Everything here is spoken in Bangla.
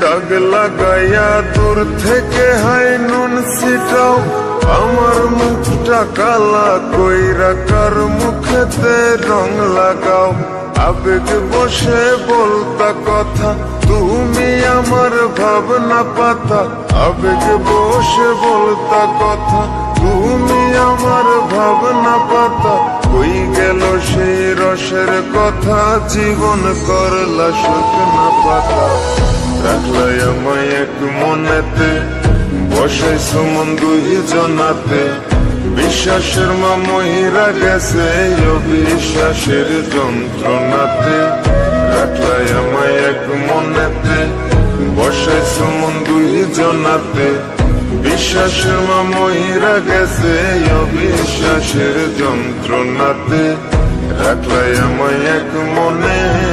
দাগ লাগাইয়া দূর থেকে হাই নুন ছিটাও, আমার মুখটা কালা কইরা কার মুখেতে রং লাগাও। আবেগ বসে বলতা কথা, তুমি আমার ভাবনা পাতা। আবেগ বসে বলতা কথা, তুমি আমার ভাবনা পাতা। কই গেল সেই রসের কথা, জীবন করলা শুকনা পাতা। রাখলাই আমায় এক মনেতে, বসাইছ মন দুই জনাতে। বিশ্বাসের মা মহিরা গেছে অবিশ্বাসের যন্ত্রণাতে। রাখলাই আমায় এক মনেতে, বসাইছ মন দুই জনাতে। বিশ্বাসের মা মহিরা গেছে অবিশ্বাসের যন্ত্রণাতে। রাখলাই আমায় এক মনে।